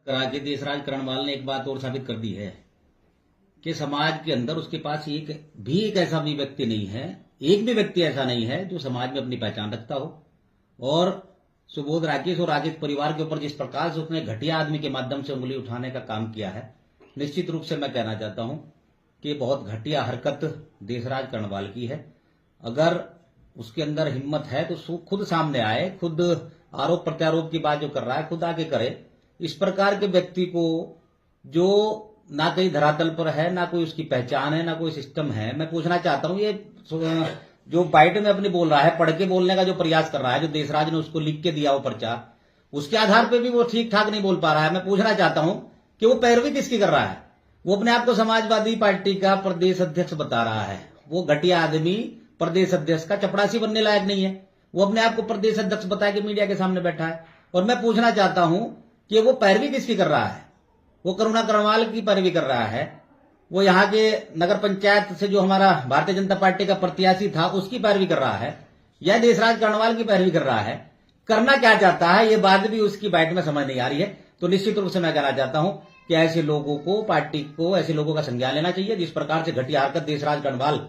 राज्य देशराज करणवाल ने एक बात और साबित कर दी है कि समाज के अंदर उसके पास एक ऐसा भी व्यक्ति नहीं है, एक भी व्यक्ति ऐसा नहीं है जो समाज में अपनी पहचान रखता हो। और सुबोध राकेश और राकेश परिवार के ऊपर जिस प्रकार से उसने घटिया आदमी के माध्यम से उंगली उठाने का काम किया है, निश्चित रूप से मैं कहना चाहता हूं कि बहुत घटिया हरकत देशराज करणवाल की है। अगर उसके अंदर हिम्मत है तो खुद सामने आए, खुद आरोप प्रत्यारोप की बात जो कर रहा है खुद आके करे। इस प्रकार के व्यक्ति को जो ना कहीं धरातल पर है, ना कोई उसकी पहचान है, ना कोई सिस्टम है, मैं पूछना चाहता हूं ये जो बाइट में अपने बोल रहा है, पढ़ के बोलने का जो प्रयास कर रहा है, जो देशराज ने उसको लिख के दिया वो पर्चा, उसके आधार पर भी वो ठीक ठाक नहीं बोल पा रहा है। मैं पूछना चाहता हूं कि वो पैरवी किसकी कर रहा है? वो अपने आप को समाजवादी पार्टी का प्रदेश अध्यक्ष बता रहा है। वो घटिया आदमी प्रदेश अध्यक्ष का चपरासी बनने लायक नहीं है। वो अपने आप को प्रदेश अध्यक्ष बताया कि मीडिया के सामने बैठा है। और मैं पूछना चाहता हूं कि वो पैरवी किसकी कर रहा है? वो करुणा करणवाल की पैरवी कर रहा है, वो यहाँ के नगर पंचायत से जो हमारा भारतीय जनता पार्टी का प्रत्याशी था उसकी पैरवी कर रहा है, या देशराज करणवाल की पैरवी कर रहा है? करना क्या चाहता है ये बात भी उसकी बाइट में समझ नहीं आ रही है। तो निश्चित रूप से मैं कहना चाहता हूं कि ऐसे लोगों को, पार्टी को ऐसे लोगों का संज्ञान लेना चाहिए। जिस प्रकार से घटिया हरकत देशराज करणवाल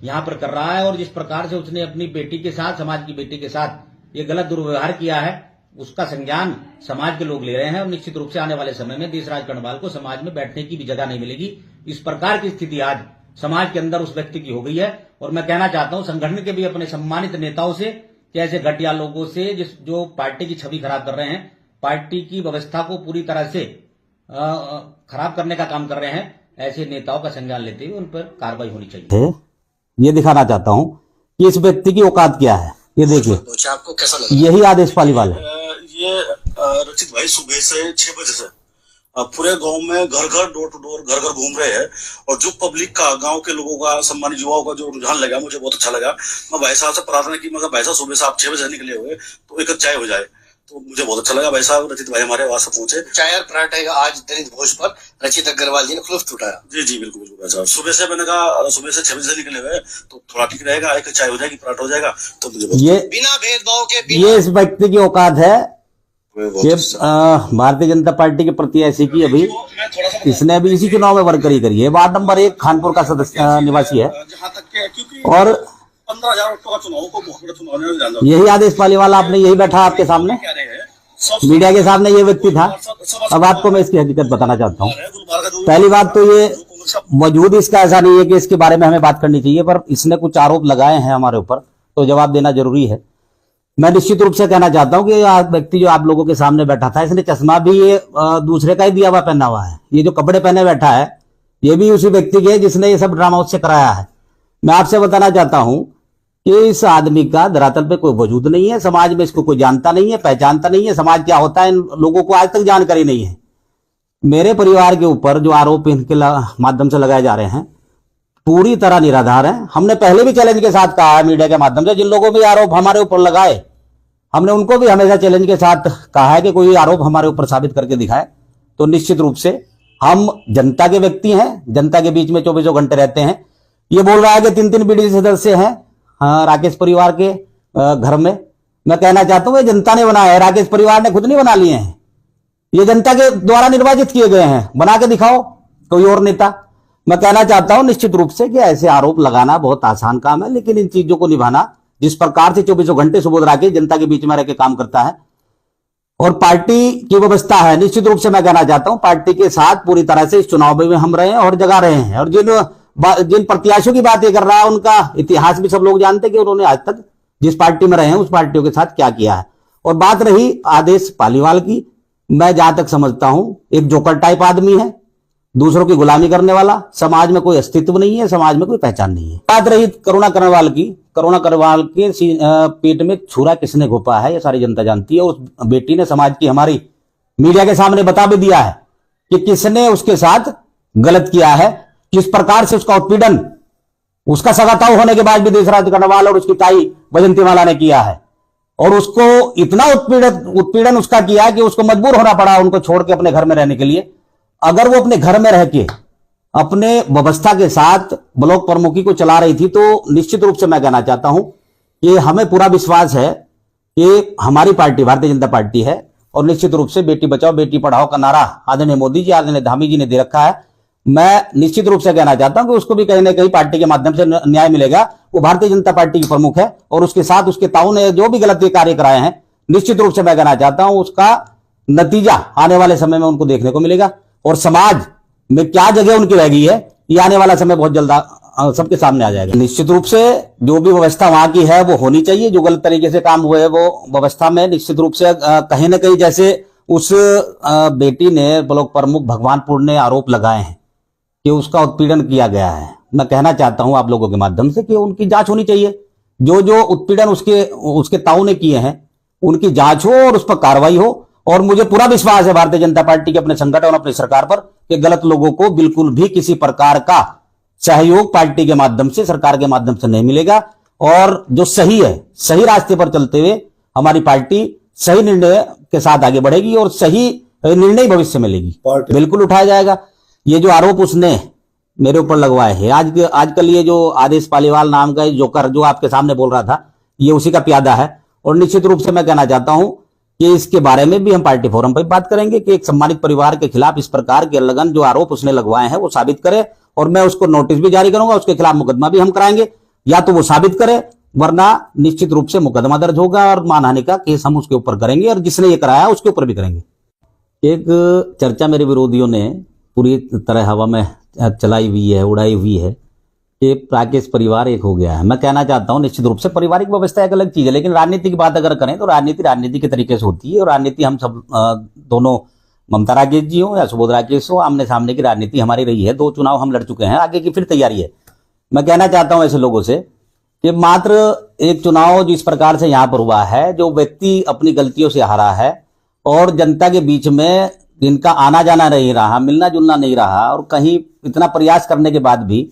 यहां पर कर रहा है और जिस प्रकार से उसने अपनी बेटी के साथ, समाज की बेटी के साथ ये गलत दुर्व्यवहार किया है, उसका संज्ञान समाज के लोग ले रहे हैं। और निश्चित रूप से आने वाले समय में देशराज करणवाल को समाज में बैठने की भी जगह नहीं मिलेगी। इस प्रकार की स्थिति आज समाज के अंदर उस व्यक्ति की हो गई है। और मैं कहना चाहता हूं संगठन के भी अपने सम्मानित नेताओं से कि ऐसे घटिया लोगों से जो पार्टी की छवि खराब कर रहे हैं, पार्टी की व्यवस्था को पूरी तरह से खराब करने का काम कर रहे हैं, ऐसे नेताओं का संज्ञान लेते हुए उन पर कार्रवाई होनी चाहिए। ये दिखाना चाहता हूं कि इस व्यक्ति की औकात क्या है। ये देखिए, आपको कैसा लगा? यही आदेश पालीवाल है। ये रचित भाई सुबह से 6 बजे से पूरे गांव में घर घर, डोर टू डोर, घर घर घूम रहे हैं। और जो पब्लिक का, गांव के लोगों का, सम्मानित युवाओं का जो रुझान लगा, मुझे बहुत अच्छा लगा। मैं भाई साहब से प्रार्थना की, मगर भाई साहब सुबह से आप 6 बजे निकले हुए तो एक चाय हो जाए, तो मुझे बहुत अच्छा लगा। भाई साहब, रचित भाई हमारे आवास पहुंचे। चाय और पराठे का आज दलित भोज पर रचित अग्रवाल जी ने खुलूफ उठाया। जी जी बिल्कुल बिल्कुल साहब। सुबह से मैंने कहा सुबह से 6 बजे से निकले हुए तो थोड़ा ठीक रहेगा, एक चाय हो जाएगी, पराठा हो जाएगा, तो मुझे ये बिना भेदभाव के ये इस व्यक्ति की औकात है। ये भारतीय जनता पार्टी के प्रत्याशी की अभी इसने अभी इसी चुनाव में वर्करी करी है। वार्ड नंबर 1 खानपुर का सदस्य निवासी है। और 15,000 का चुनाव को यही आदेश पालीवाल, आपने यही बैठा आपके सामने, मीडिया के सामने ये व्यक्ति था। अब आपको मैं इसकी हकीकत बताना चाहता हूँ। पहली बात तो ये वजूद इसका ऐसा नहीं है कि इसके बारे में हमें बात करनी चाहिए, पर इसने कुछ आरोप लगाए हैं हमारे ऊपर, तो जवाब देना जरूरी है। मैं निश्चित रूप से कहना चाहता हूं कि व्यक्ति जो आप लोगों के सामने बैठा था, इसने चश्मा भी ये दूसरे का ही दिया हुआ पहना हुआ है। ये जो कपड़े पहने बैठा है ये भी उसी व्यक्ति के जिसने ये सब ड्रामा उससे कराया है। मैं आपसे बताना चाहता हूं कि इस आदमी का धरातल पे कोई वजूद नहीं है, समाज में इसको कोई जानता नहीं है, पहचानता नहीं है। समाज क्या होता है इन लोगों को आज तक जानकारी नहीं है। मेरे परिवार के ऊपर जो आरोप इनके माध्यम से लगाए जा रहे हैं पूरी तरह निराधार है। हमने पहले भी चैलेंज के साथ कहा है मीडिया के माध्यम से, जिन लोगों भी आरोप हमारे ऊपर लगाए हमने उनको भी हमेशा चैलेंज के साथ कहा है कि कोई आरोप हमारे ऊपर साबित करके दिखाए। तो निश्चित रूप से हम जनता के व्यक्ति हैं, जनता के बीच में 24 घंटे रहते हैं। ये बोल रहा है कि 3-3 बीडीसी सदस्य हैं राकेश परिवार के घर में। मैं कहना चाहता हूं ये जनता ने बनाया है, राकेश परिवार ने खुद नहीं बना लिए हैं। ये जनता के द्वारा निर्वाचित किए गए हैं। बना के दिखाओ कोई और नेता। मैं कहना चाहता हूं निश्चित रूप से कि ऐसे आरोप लगाना बहुत आसान काम है, लेकिन इन चीजों को निभाना, जिस प्रकार से 24 घंटे सुबोध राकेश जनता के बीच में रह के काम करता है और पार्टी की व्यवस्था है, निश्चित रूप से मैं कहना चाहता हूं पार्टी के साथ पूरी तरह से इस चुनाव में हम रहे हैं और जगा रहे हैं। और जिन प्रत्याशियों की बात ये कर रहा है उनका इतिहास भी सब लोग जानते हैं कि उन्होंने आज तक जिस पार्टी में रहे हैं उस पार्टियों के साथ क्या किया है। और बात रही आदेश पालीवाल की, मैं जहां तक समझता हूं एक जोकर टाइप आदमी है, दूसरों की गुलामी करने वाला। समाज में कोई अस्तित्व नहीं है, समाज में कोई पहचान नहीं है। बात रही करुणा करणवाल की, करुणा करणवाल के पेट में छुरा किसने घोपा है ये सारी जनता जानती है। उस बेटी ने समाज की हमारी मीडिया के सामने बता भी दिया है कि किसने उसके साथ गलत किया है, किस प्रकार से उसका उत्पीड़न, उसका सगाताव होने के बाद भी देशराज करणवाल और उसकी ताई वजंतीमाला ने किया है। और उसको इतना उत्पीड़न उसका किया कि उसको मजबूर होना पड़ा उनको छोड़ के अपने घर में रहने के लिए। अगर वो अपने घर में रह के अपने व्यवस्था के साथ ब्लॉक प्रमुखी को चला रही थी तो निश्चित रूप से मैं कहना चाहता हूं कि हमें पूरा विश्वास है कि हमारी पार्टी भारतीय जनता पार्टी है और निश्चित रूप से बेटी बचाओ बेटी पढ़ाओ का नारा आदरणीय मोदी जी आदरणीय धामी जी ने दे रखा है। मैं निश्चित रूप से कहना चाहता हूं कि उसको भी कहीं ना कहीं पार्टी के माध्यम से न्याय मिलेगा। वो भारतीय जनता पार्टी की प्रमुख है और उसके साथ उसके ताऊ ने जो भी गलत कार्य कराए हैं, निश्चित रूप से मैं कहना चाहता हूं उसका नतीजा आने वाले समय में उनको देखने को मिलेगा। और समाज में क्या जगह उनकी रह गई है, ये आने वाला समय बहुत जल्द सबके सामने आ जाएगा। निश्चित रूप से जो भी व्यवस्था वहां की है वो होनी चाहिए। जो गलत तरीके से काम हुए वो व्यवस्था में निश्चित रूप से कहीं ना कहीं, जैसे उस बेटी ने ब्लॉक प्रमुख भगवानपुर ने आरोप लगाए हैं कि उसका उत्पीड़न किया गया है, मैं कहना चाहता हूं आप लोगों के माध्यम से कि उनकी जांच होनी चाहिए। जो जो उत्पीड़न उसके ताऊ ने किए हैं उनकी जांच हो और उस पर कार्रवाई हो। और मुझे पूरा विश्वास है भारतीय जनता पार्टी के अपने संगठन और अपनी सरकार पर कि गलत लोगों को बिल्कुल भी किसी प्रकार का सहयोग पार्टी के माध्यम से, सरकार के माध्यम से नहीं मिलेगा। और जो सही है, सही रास्ते पर चलते हुए हमारी पार्टी सही निर्णय के साथ आगे बढ़ेगी और सही निर्णय भविष्य में लेगी, बिल्कुल उठाया जाएगा। ये जो आरोप उसने मेरे ऊपर लगवाए हैं, आजकल ये जो आदेश पालीवाल नाम का जोकर जो आपके सामने बोल रहा था, ये उसी का प्यादा है। और निश्चित रूप से मैं कहना चाहता हूं कि इसके बारे में भी हम पार्टी फोरम पर बात करेंगे कि एक सम्मानित परिवार के खिलाफ इस प्रकार के लगन जो आरोप उसने लगवाए हैं वो साबित करे। और मैं उसको नोटिस भी जारी करूंगा, उसके खिलाफ मुकदमा भी हम कराएंगे, या तो वो साबित करे, वरना निश्चित रूप से मुकदमा दर्ज होगा और मानहानि का केस हम उसके ऊपर करेंगे और जिसने ये कराया उसके ऊपर भी करेंगे। एक चर्चा मेरे विरोधियों ने पूरी तरह हवा में चलाई हुई है, उड़ाई हुई है कि राकेश परिवार एक हो गया है। मैं कहना चाहता हूं निश्चित रूप से पारिवारिक व्यवस्था एक अलग चीज है, लेकिन राजनीति की बात अगर करें तो राजनीति के तरीके से होती है। और राजनीति हम सब दोनों, ममता राकेश जी हो या सुबोध राकेश हो, आमने सामने की राजनीति हमारी रही है। 2 चुनाव हम लड़ चुके हैं, आगे की फिर तैयारी है। मैं कहना चाहता हूं ऐसे लोगों से कि मात्र एक चुनाव जिस प्रकार से यहां पर हुआ है, जो व्यक्ति अपनी गलतियों से हारा है और जनता के बीच में जिनका आना जाना नहीं रहा, मिलना जुलना नहीं रहा, और कहीं इतना प्रयास करने के बाद भी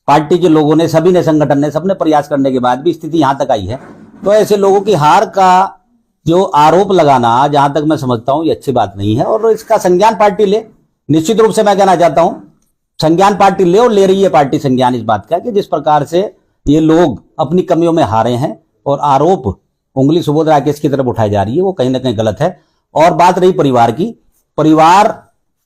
पार्टी के लोगों ने, सभी ने, संगठन ने, सबने प्रयास करने के बाद भी स्थिति यहां तक आई है। तो ऐसे लोगों की हार का जो आरोप लगाना, जहां तक मैं समझता हूं, ये अच्छी बात नहीं है। और इसका संज्ञान पार्टी ले, निश्चित रूप से मैं कहना चाहता हूं संज्ञान पार्टी ले, और ले रही है पार्टी संज्ञान इस बात का कि जिस प्रकार से ये लोग अपनी कमियों में हारे हैं और आरोप उंगली सुबोध राकेश की तरफ उठाई जा रही है, वो कहीं ना कहीं गलत है। और बात रही परिवार की, परिवार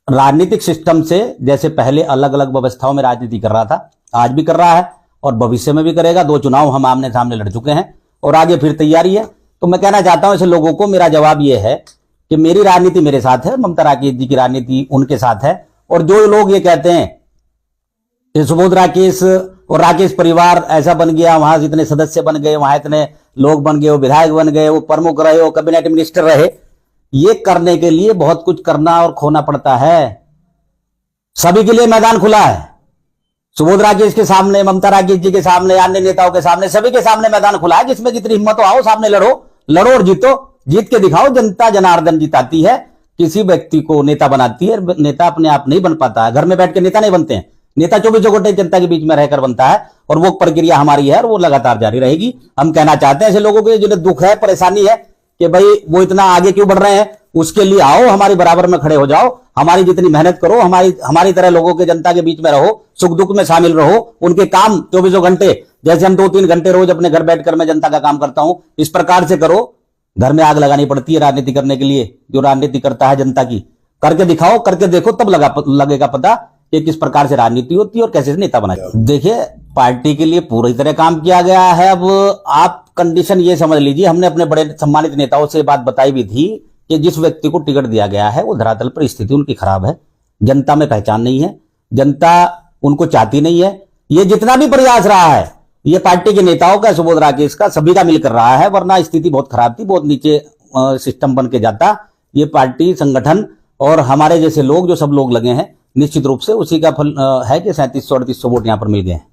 राजनीतिक सिस्टम से जैसे पहले अलग अलग व्यवस्थाओं में राजनीति कर रहा था, आज भी कर रहा है और भविष्य में भी करेगा। 2 चुनाव हम आमने सामने लड़ चुके हैं और आगे फिर तैयारी है। तो मैं कहना चाहता हूं ऐसे लोगों को मेरा जवाब यह है कि मेरी राजनीति मेरे साथ है, ममता राकेश जी की राजनीति उनके साथ है। और जो लोग ये कहते हैं कि सुबोध राकेश और राकेश परिवार ऐसा बन गया, वहां इतने सदस्य बन गए, वहां इतने लोग बन गए, वो विधायक बन गए, वो प्रमुख रहे, वो कैबिनेट मिनिस्टर रहे, ये करने के लिए बहुत कुछ करना और खोना पड़ता है। सभी के लिए मैदान खुला है, सुबोध राकेश के सामने, ममता राकेश जी के सामने, अन्य नेताओं के सामने, सभी के सामने मैदान खुला है। जिसमें जितनी हिम्मत हो आओ, सामने लड़ो और जीतो, जीत के दिखाओ। जनता जनार्दन जिताती है, किसी व्यक्ति को नेता बनाती है। नेता अपने आप नहीं बन पाता है, घर में बैठ के नेता नहीं बनते हैं। नेता 24 घंटे जनता के बीच में रहकर बनता है और वो प्रक्रिया हमारी है और वो लगातार जारी रहेगी। हम कहना चाहते हैं ऐसे लोगों के जिन्हें दुख है, परेशानी है कि भाई वो इतना आगे क्यों बढ़ रहे हैं, उसके लिए आओ, हमारी बराबर में खड़े हो जाओ, हमारी जितनी मेहनत करो, हमारी तरह लोगों के, जनता के बीच में रहो, सुख दुख में शामिल रहो। उनके काम 24 घंटे, जैसे हम 2-3 घंटे रोज अपने घर बैठकर मैं जनता का काम करता हूं, इस प्रकार से करो। घर में आग लगानी पड़ती है राजनीति करने के लिए, जो राजनीति करता है जनता की, करके दिखाओ, करके देखो, तब लगेगा पता कि किस प्रकार से राजनीति होती है और कैसे नेता बनाए। देखिए, पार्टी के लिए पूरी तरह काम किया गया है। अब आप कंडीशन ये समझ लीजिए, हमने अपने बड़े सम्मानित नेताओं से बात बताई भी थी कि जिस व्यक्ति को टिकट दिया गया है वो धरातल पर स्थिति उनकी खराब है, जनता में पहचान नहीं है, जनता उनको चाहती नहीं है। ये जितना भी प्रयास रहा है ये पार्टी के नेताओं का, सुबोध राकेश का, सभी का मिलकर रहा है, वरना स्थिति बहुत खराब थी, बहुत नीचे सिस्टम बन के जाता। ये पार्टी, संगठन और हमारे जैसे लोग, जो सब लोग लगे हैं, निश्चित रूप से उसी का फल है कि 3700-3800 वोट यहां पर मिल गए हैं।